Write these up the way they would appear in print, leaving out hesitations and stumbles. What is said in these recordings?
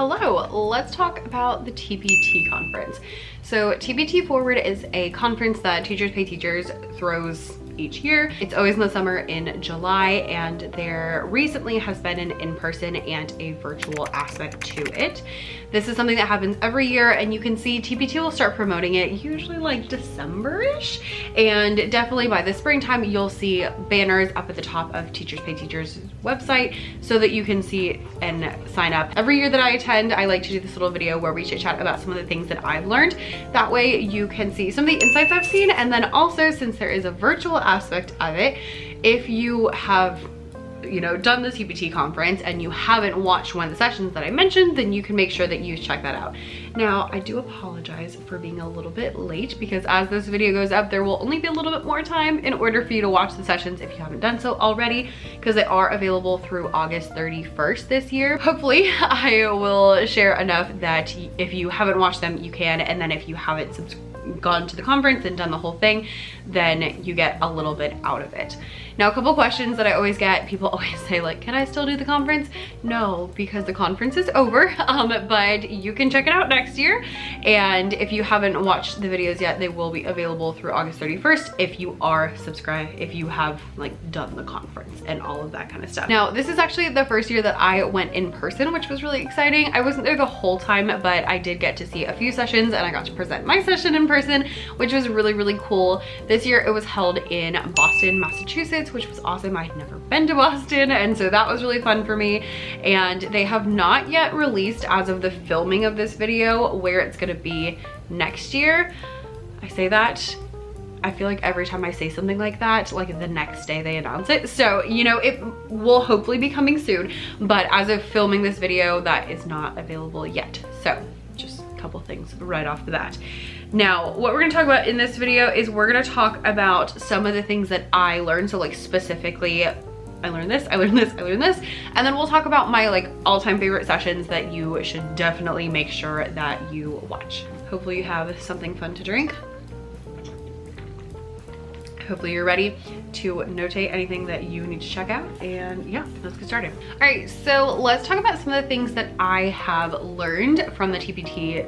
Hello, let's talk about the TPT conference. So TPT Forward is a conference that Teachers Pay Teachers throws each year. It's always in the summer in July, and there recently has been an in-person and a virtual aspect to it. This is something that happens every year, and you can see TPT will start promoting it usually like December-ish, and definitely by the springtime you'll see banners up at the top of Teachers Pay Teachers website so that you can see and sign up. Every year that I attend, I like to do this little video where we chit chat about some of the things that I've learned. That way you can see some of the insights I've seen, and then also, since there is a virtual aspect of it, if you have done the TPT conference and you haven't watched one of the sessions that I mentioned, then you can make sure that you check that out. Now, I do apologize for being a little bit late, because as this video goes up, there will only be a little bit more time in order for you to watch the sessions if you haven't done so already, because they are available through August 31st this year. Hopefully, I will share enough that if you haven't watched them, you can, and then if you haven't gone to the conference and done the whole thing, then you get a little bit out of it. Now, a couple questions that I always get, people always say like, can I still do the conference? No, because the conference is over, but you can check it out next year. And if you haven't watched the videos yet, they will be available through August 31st if you are subscribed, if you have like done the conference and all of that kind of stuff. Now, this is actually the first year that I went in person, which was really exciting. I wasn't there the whole time, but I did get to see a few sessions, and I got to present my session in person, which was really, really cool. This year it was held in Boston, Massachusetts, which was awesome. I had never been to Boston, and so that was really fun for me. And they have not yet released, as of the filming of this video, where it's gonna be next year. I say that, I feel like every time I say something like that, like the next day they announce it. So, it will hopefully be coming soon, but as of filming this video, that is not available yet. So just a couple things right off the bat. Now, what we're gonna talk about in this video is we're gonna talk about some of the things that I learned. So like specifically, I learned this, I learned this, I learned this. And then we'll talk about my like all-time favorite sessions that you should definitely make sure that you watch. Hopefully you have something fun to drink. Hopefully you're ready to notate anything that you need to check out, and yeah, let's get started. All right, so let's talk about some of the things that I have learned from the TPT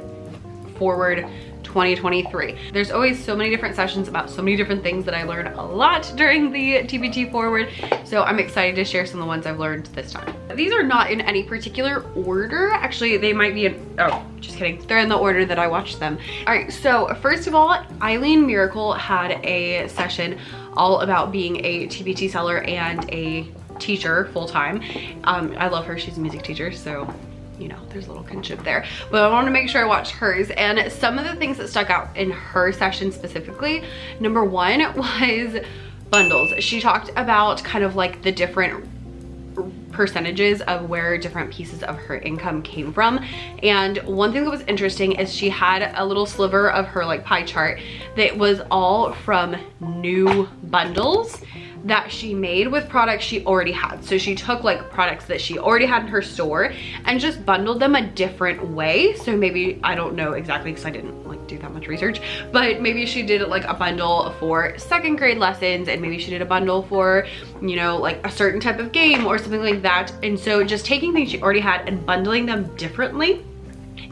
Forward 2023. There's always so many different sessions about so many different things that I learned a lot during the TPT Forward, so I'm excited to share some of the ones I've learned this time. These are not in any particular order. Actually, they might be in, oh, just kidding. They're in the order that I watched them. All right, so first of all, Eileen Miracle had a session all about being a TPT seller and a teacher full-time. I love her, she's a music teacher, so there's a little kinship there, but I want to make sure I watch hers. And some of the things that stuck out in her session specifically, number one was bundles. She talked about kind of like the different percentages of where different pieces of her income came from. And one thing that was interesting is she had a little sliver of her like pie chart that was all from new bundles that she made with products she already had. So she took like products that she already had in her store and just bundled them a different way. So maybe, I don't know exactly because I didn't like do that much research, but maybe she did like a bundle for second grade lessons, and maybe she did a bundle for, like a certain type of game or something like that. And so just taking things she already had and bundling them differently,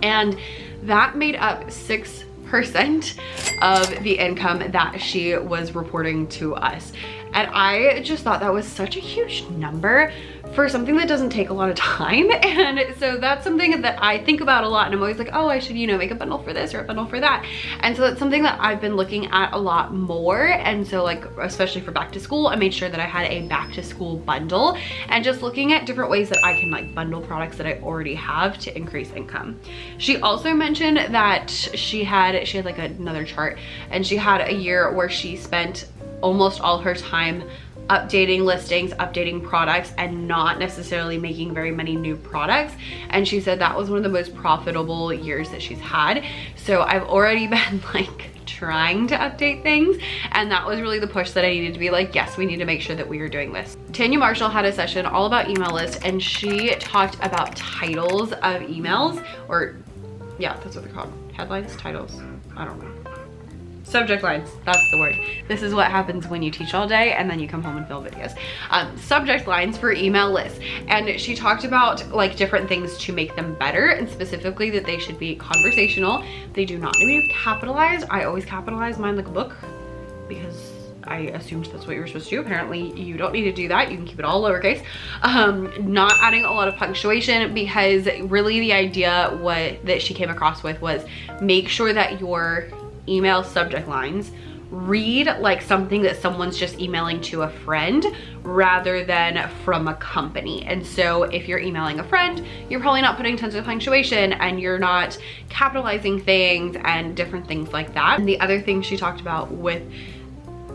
and that made up 6% of the income that she was reporting to us. And I just thought that was such a huge number for something that doesn't take a lot of time. And so that's something that I think about a lot, and I'm always like, oh, I should, make a bundle for this or a bundle for that. And so that's something that I've been looking at a lot more. And so like, especially for back to school, I made sure that I had a back to school bundle, and just looking at different ways that I can like bundle products that I already have to increase income. She also mentioned that she had like another chart, and she had a year where she spent almost all her time updating listings, updating products, and not necessarily making very many new products. And she said that was one of the most profitable years that she's had. So I've already been like trying to update things, and that was really the push that I needed to be like, yes, we need to make sure that we are doing this. Tanya Marshall had a session all about email lists, and she talked about titles of emails, or yeah, that's what they're called. Headlines, titles, I don't know. Subject lines, that's the word. This is what happens when you teach all day and then you come home and film videos. Subject lines for email lists. And she talked about like different things to make them better, and specifically that they should be conversational. They do not need to be capitalized. I always capitalize mine like a book because I assumed that's what you were supposed to do. Apparently you don't need to do that. You can keep it all lowercase. Not adding a lot of punctuation, because really the idea that she came across with was make sure that your email subject lines read like something that someone's just emailing to a friend rather than from a company. And so if you're emailing a friend, you're probably not putting tons of punctuation and you're not capitalizing things and different things like that. And the other thing she talked about with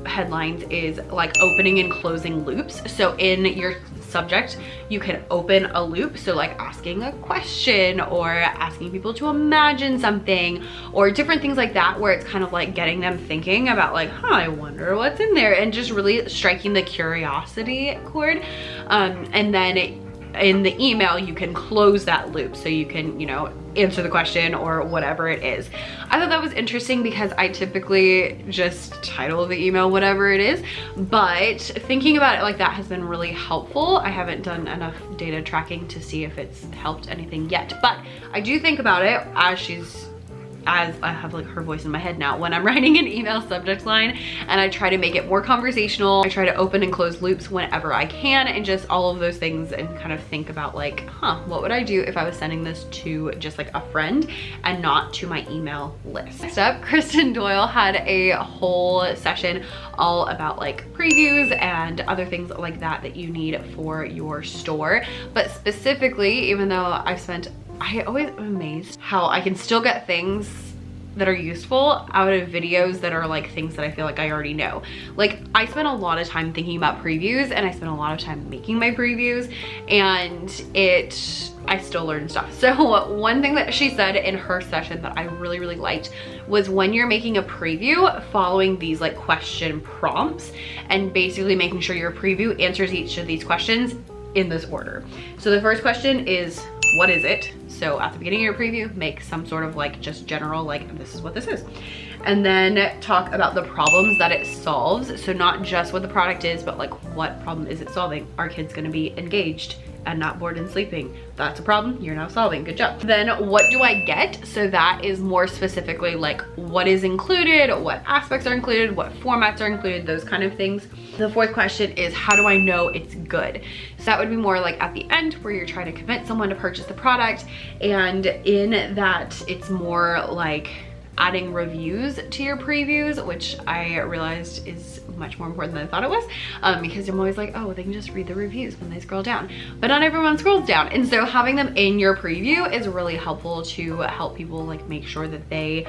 headlines is like opening and closing loops. So in your subject, you can open a loop, so like asking a question or asking people to imagine something or different things like that, where it's kind of like getting them thinking about like, I wonder what's in there, and just really striking the curiosity chord. And then in the email you can close that loop, so you can, you know, answer the question or whatever it is. I thought that was interesting because I typically just title the email whatever it is, but thinking about it like that has been really helpful. I haven't done enough data tracking to see if it's helped anything yet, but I do think about it as I have like her voice in my head now when I'm writing an email subject line, and I try to make it more conversational. I try to open and close loops whenever I can, and just all of those things, and kind of think about like, what would I do if I was sending this to just like a friend and not to my email list. Next up, Kristen Doyle had a whole session all about like previews and other things like that you need for your store. But specifically, even though I always am amazed how I can still get things that are useful out of videos that are like things that I feel like I already know. Like I spend a lot of time thinking about previews, and I spend a lot of time making my previews, and I still learn stuff. So one thing that she said in her session that I really, really liked was when you're making a preview, following these like question prompts and basically making sure your preview answers each of these questions in this order. So the first question is, what is it? So at the beginning of your preview, make some sort of like just general, like this is what this is. And then talk about the problems that it solves. So not just what the product is, but like what problem is it solving? Are kids gonna be engaged and not bored and sleeping? That's a problem you're now solving, good job. Then what do I get? So that is more specifically like what is included, what aspects are included, what formats are included, those kind of things. The fourth question is, how do I know it's good? So that would be more like at the end where you're trying to convince someone to purchase the product, and in that it's more like adding reviews to your previews, which I realized is much more important than I thought it was, because I'm always like, oh, they can just read the reviews when they scroll down, but not everyone scrolls down. And so having them in your preview is really helpful to help people like make sure that they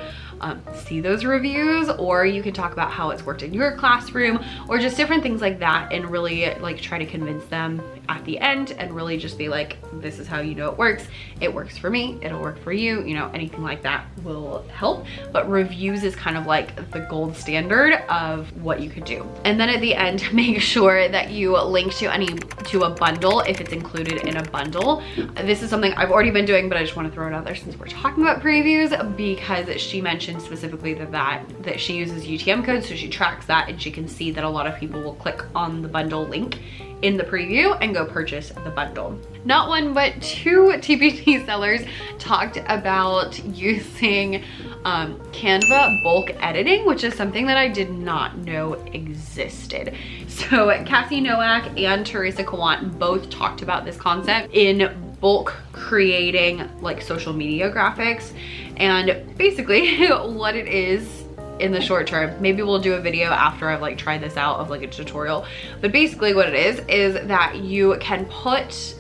see those reviews, or you can talk about how it's worked in your classroom or just different things like that, and really like try to convince them at the end and really just be like, this is how you know it works. It works for me, it'll work for you, you know, anything like that will help. But reviews is kind of like the gold standard of what you could do. And then at the end, make sure that you link to a bundle if it's included in a bundle. This is something I've already been doing, but I just want to throw it out there since we're talking about previews, because she mentioned specifically that she uses UTM codes, so she tracks that and she can see that a lot of people will click on the bundle link in the preview and go purchase the bundle. Not one, but two TPT sellers talked about using Canva bulk editing, which is something that I did not know existed. So Cassie Nowak and Teresa Kawant both talked about this concept in bulk creating like social media graphics. And basically what it is in the short term, maybe we'll do a video after I've like tried this out of like a tutorial, but basically what it is that you can put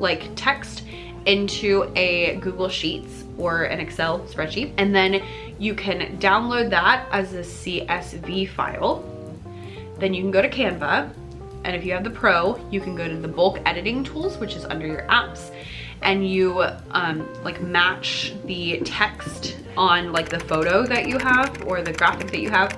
like text into a Google Sheets or an Excel spreadsheet, and then you can download that as a CSV file. Then you can go to Canva, and if you have the Pro, you can go to the bulk editing tools, which is under your apps, and you like match the text on like the photo that you have or the graphic that you have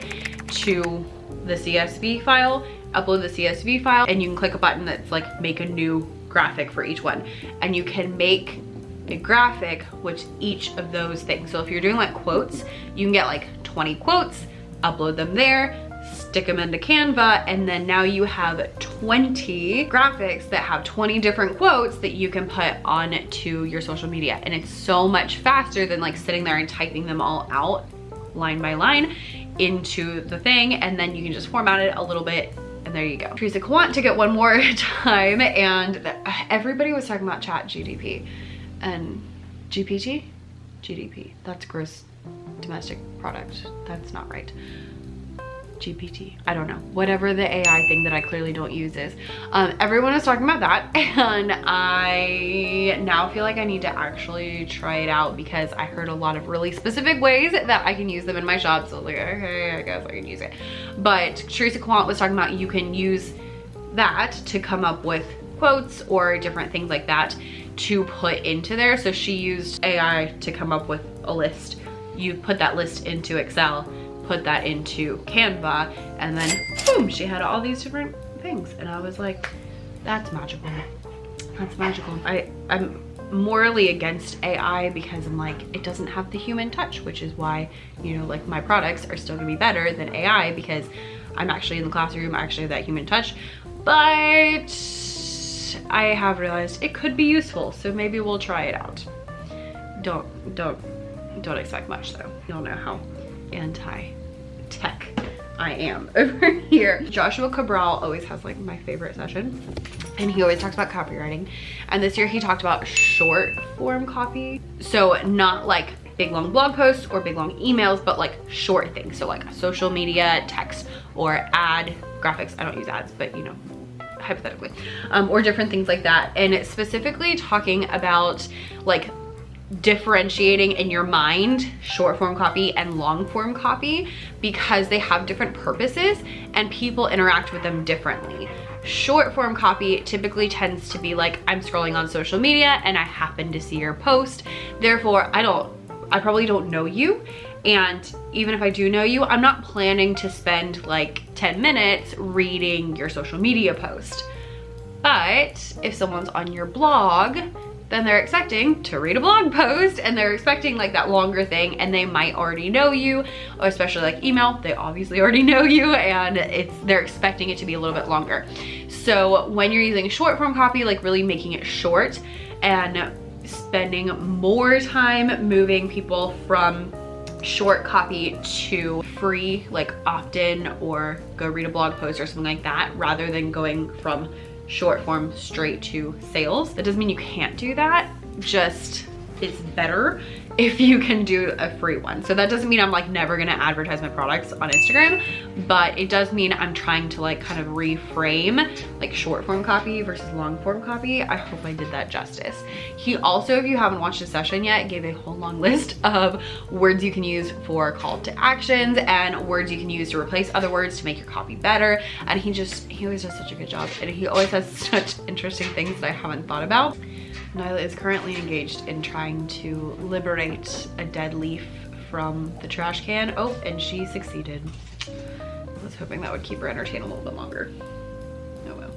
to the CSV file, upload the CSV file, and you can click a button that's like make a new graphic for each one, and you can make a graphic with each of those things. So if you're doing like quotes, you can get like 20 quotes, upload them there, stick them into Canva, and then now you have 20 graphics that have 20 different quotes that you can put onto your social media. And it's so much faster than like sitting there and typing them all out line by line into the thing, and then you can just format it a little bit, and there you go. Teresa Quant took it one more time, and everybody was talking about Chat GDP and GDP. That's gross domestic product. That's not right. GPT, I don't know, whatever the AI thing that I clearly don't use is. Everyone is talking about that, and I now feel like I need to actually try it out because I heard a lot of really specific ways that I can use them in my shop. So I was like, okay, I guess I can use it. But Teresa Quant was talking about you can use that to come up with quotes or different things like that to put into there. So she used AI to come up with a list. You put that list into Excel, put that into Canva, and then boom, she had all these different things. And I was like, that's magical. That's magical. I'm morally against AI because I'm like, it doesn't have the human touch, which is why, you know, like my products are still gonna be better than AI because I'm actually in the classroom, I actually have that human touch. But I have realized it could be useful, so maybe we'll try it out. Don't expect much though. You'll know how anti-tech I am over here. Joshua Cabral always has like my favorite session, and he always talks about copywriting, and this year he talked about short form copy. So not like big long blog posts or big long emails, but like short things. So like social media text or ad graphics. I don't use ads, but you know, hypothetically, or different things like that. And it's specifically talking about like differentiating in your mind short form copy and long form copy because they have different purposes and people interact with them differently. Short form copy typically tends to be like, I'm scrolling on social media and I happen to see your post, therefore I probably don't know you, and even if I do know you, I'm not planning to spend like 10 minutes reading your social media post. But if someone's on your blog, then they're expecting to read a blog post, and they're expecting like that longer thing, and they might already know you, or especially like email, they obviously already know you, and they're expecting it to be a little bit longer. So when you're using short form copy, like really making it short and spending more time moving people from short copy to free, like opt-in or go read a blog post or something like that, rather than going from short form straight to sales. That doesn't mean you can't do that, just it's better if you can do a free one. So that doesn't mean I'm like never gonna advertise my products on Instagram, but it does mean I'm trying to like kind of reframe like short form copy versus long form copy. I hope I did that justice. He also, if you haven't watched the session yet, gave a whole long list of words you can use for call to actions and words you can use to replace other words to make your copy better. And he always does such a good job, and he always has such interesting things that I haven't thought about. Nyla is currently engaged in trying to liberate a dead leaf from the trash can. Oh, and she succeeded. I was hoping that would keep her entertained a little bit longer. Oh well.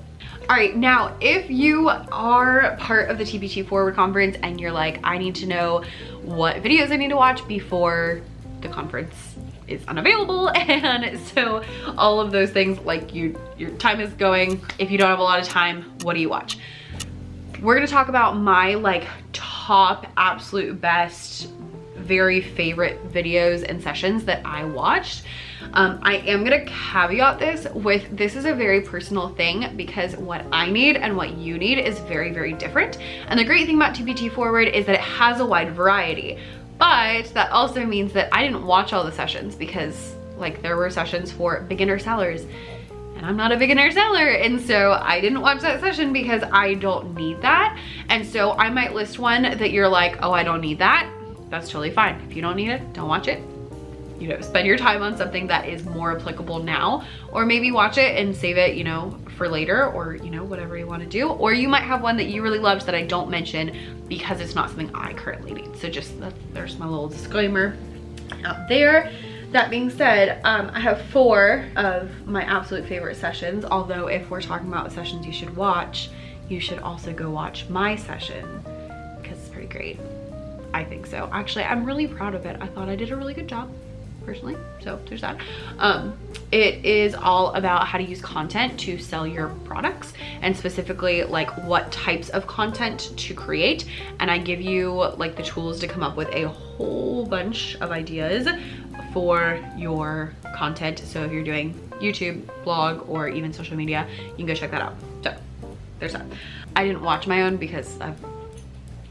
All right, now if you are part of the TPT Forward conference and you're like, I need to know what videos I need to watch before the conference is unavailable, and so all of those things, like your time is going, if you don't have a lot of time, what do you watch? We're gonna talk about my like top absolute best, very favorite videos and sessions that I watched. I am gonna caveat this is a very personal thing because what I need and what you need is very, very different. And the great thing about TPT Forward is that it has a wide variety, but that also means that I didn't watch all the sessions because like there were sessions for beginner sellers, and I'm not a beginner seller, and so I didn't watch that session because I don't need that. And so I might list one that you're like, oh, I don't need that. That's totally fine. If you don't need it, don't watch it. You know, spend your time on something that is more applicable now, or maybe watch it and save it, you know, for later, or you know, whatever you want to do. Or you might have one that you really loved that I don't mention because it's not something I currently need. So just there's my little disclaimer out there. That being said, I have 4 of my absolute favorite sessions, although if we're talking about sessions you should watch, you should also go watch my session because it's pretty great. I think so. Actually, I'm really proud of it. I thought I did a really good job. personally, so there's that. It is all about how to use content to sell your products, and specifically like what types of content to create. And I give you like the tools to come up with a whole bunch of ideas for your content. So if you're doing YouTube, blog, or even social media, you can go check that out. So there's that. I didn't watch my own because I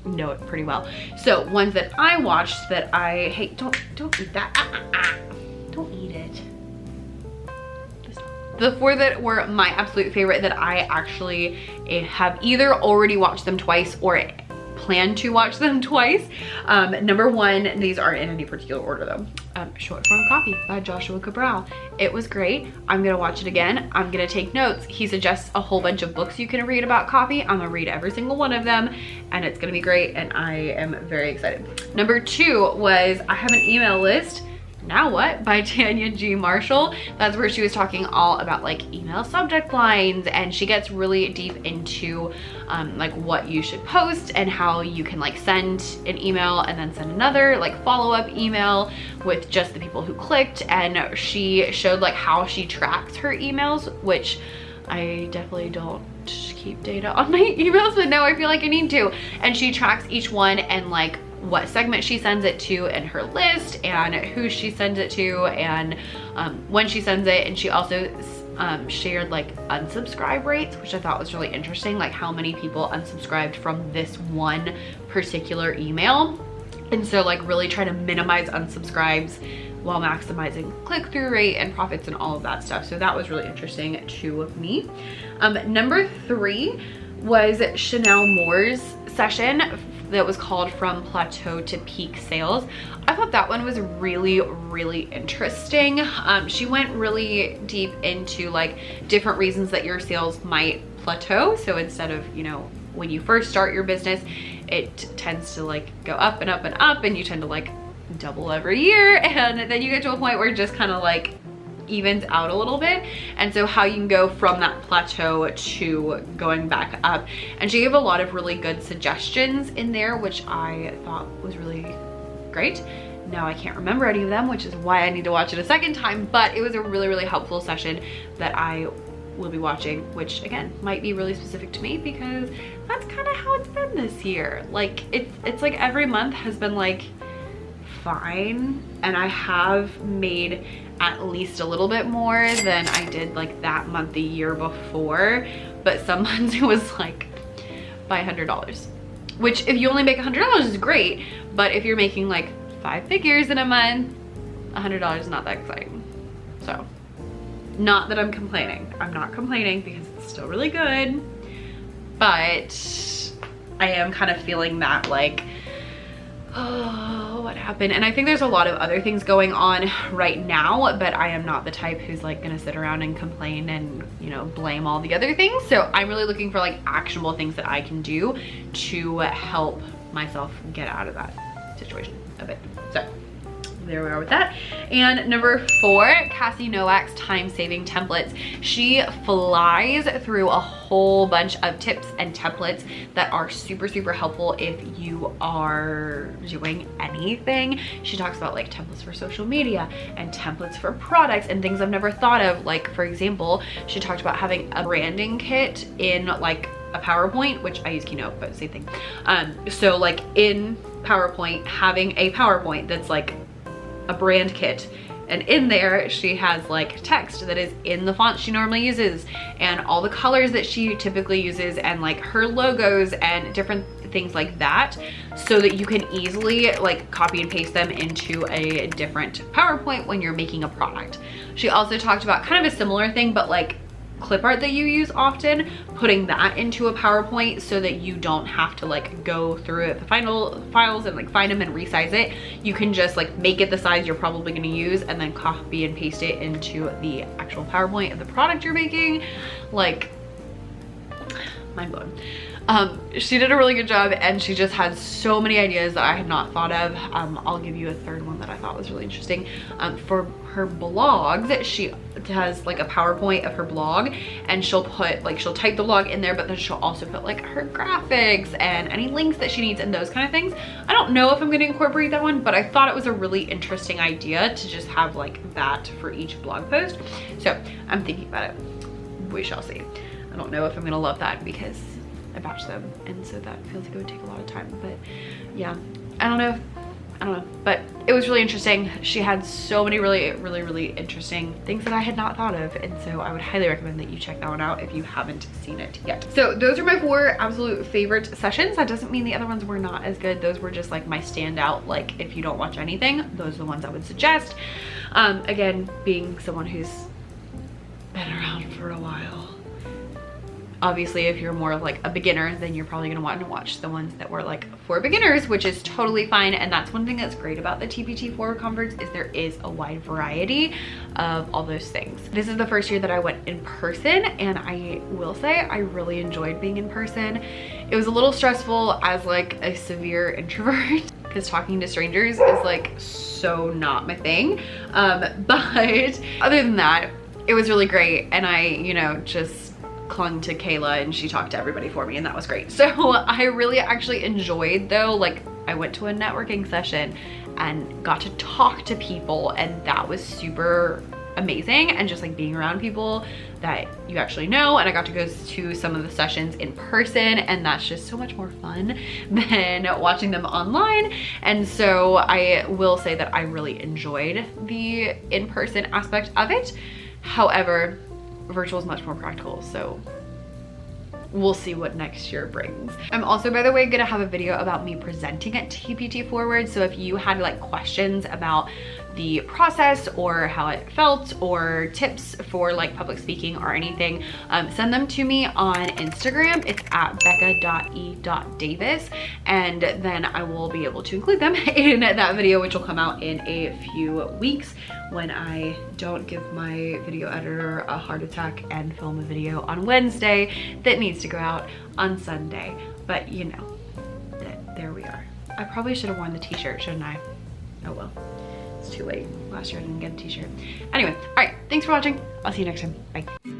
know it pretty well. So ones that I watched that I hate, don't eat that. Don't eat it. The 4 that were my absolute favorite that I actually have either already watched them twice or plan to watch them twice. Number 1, these aren't in any particular order though. Short Form Copy by Joshua Cabral. It was great. I'm gonna watch it again. I'm gonna take notes. He suggests a whole bunch of books you can read about copy. I'm gonna read every single one of them, and it's gonna be great, and I am very excited. Number 2 was I Have an Email List, Now What by Tanya G. Marshall. That's where she was talking all about like email subject lines, and she gets really deep into like what you should post and how you can like send an email and then send another like follow-up email with just the people who clicked. And she showed like how she tracks her emails, which I definitely don't keep data on my emails, but now I feel like I need to. And she tracks each one and like what segment she sends it to and her list and who she sends it to and when she sends it. And she also shared like unsubscribe rates, which I thought was really interesting, like how many people unsubscribed from this one particular email. And so like really try to minimize unsubscribes while maximizing click-through rate and profits and all of that stuff. So that was really interesting to me. Number 3 was Chanel Moore's session that was called From Plateau to Peak Sales. I thought that one was really, really interesting. She went really deep into like different reasons that your sales might plateau. So instead of, you know, when you first start your business, it tends to like go up and up and up, and you tend to like double every year, and then you get to a point where it just kind of like evens out a little bit. And so how you can go from that plateau to going back up. And she gave a lot of really good suggestions in there, which I thought was really great. Now I can't remember any of them, which is why I need to watch it a second time, but it was a really, really helpful session that I will be watching, which again might be really specific to me because that's kind of how it's been this year. Like it's like every month has been like fine, and I have made at least a little bit more than I did like that month the year before, but some months it was like by $100, which if you only make $100 is great, but if you're making like 5 figures in a month, $100 is not that exciting. So not that I'm complaining. I'm not complaining because it's still really good, but I am kind of feeling that like, oh, what happened? And I think there's a lot of other things going on right now, but I am not the type who's like gonna sit around and complain and, you know, blame all the other things. So I'm really looking for like actionable things that I can do to help myself get out of that situation a bit. So there we are with that. And number 4, Cassie Nowak's time-saving templates. She flies through a whole bunch of tips and templates that are super, super helpful if you are doing anything. She talks about like templates for social media and templates for products and things I've never thought of. Like for example, she talked about having a branding kit in like a PowerPoint, which I use Keynote, but same thing. So like in PowerPoint, having a PowerPoint that's like a brand kit, and in there she has like text that is in the font she normally uses and all the colors that she typically uses and like her logos and different things like that, so that you can easily like copy and paste them into a different PowerPoint when you're making a product. She also talked about kind of a similar thing, but like clip art that you use often, putting that into a PowerPoint so that you don't have to like go through the final files and like find them and resize it. You can just like make it the size you're probably going to use and then copy and paste it into the actual PowerPoint of the product you're making. Like, mind blown. She did a really good job, and she just had so many ideas that I had not thought of. I'll give you a third one that I thought was really interesting. For her blogs, she has like a PowerPoint of her blog, and she'll put like, she'll type the blog in there, but then she'll also put like her graphics and any links that she needs and those kind of things. I don't know if I'm going to incorporate that one, but I thought it was a really interesting idea to just have like that for each blog post. So I'm thinking about it. We shall see. I don't know if I'm gonna love that because I batch them, and so that feels like it would take a lot of time. But yeah, I don't know, but it was really interesting. She had so many really interesting things that I had not thought of, and so I would highly recommend that you check that one out if you haven't seen it yet. So those are my 4 absolute favorite sessions. That doesn't mean the other ones were not as good. Those were just like my standout, like if you don't watch anything, those are the ones I would suggest. Again, being someone who's been around for a while, obviously if you're more of like a beginner, then you're probably going to want to watch the ones that were like for beginners, which is totally fine. And that's one thing that's great about the TPT Forward conference, is there is a wide variety of all those things. This is the first year that I went in person, and I will say I really enjoyed being in person. It was a little stressful as like a severe introvert because talking to strangers is like so not my thing. But other than that, it was really great, and I, you know, just clung to Kayla and she talked to everybody for me, and that was great. So I really actually enjoyed, though, like I went to a networking session and got to talk to people, and that was super amazing, and just like being around people that you actually know. And I got to go to some of the sessions in person, and that's just so much more fun than watching them online. And so I will say that I really enjoyed the in-person aspect of it. However, virtual is much more practical, so we'll see what next year brings. I'm also, by the way, gonna have a video about me presenting at TPT Forward. So if you had like questions about the process or how it felt or tips for like public speaking or anything, send them to me on Instagram. It's at becca.e.davis, and then I will be able to include them in that video, which will come out in a few weeks when I don't give my video editor a heart attack and film a video on Wednesday that needs to go out on Sunday. But you know, there we are. I probably should have worn the t-shirt, shouldn't I? Oh well, it's too late. Last year I didn't get a t-shirt. Anyway, all right, thanks for watching. I'll see you next time. Bye.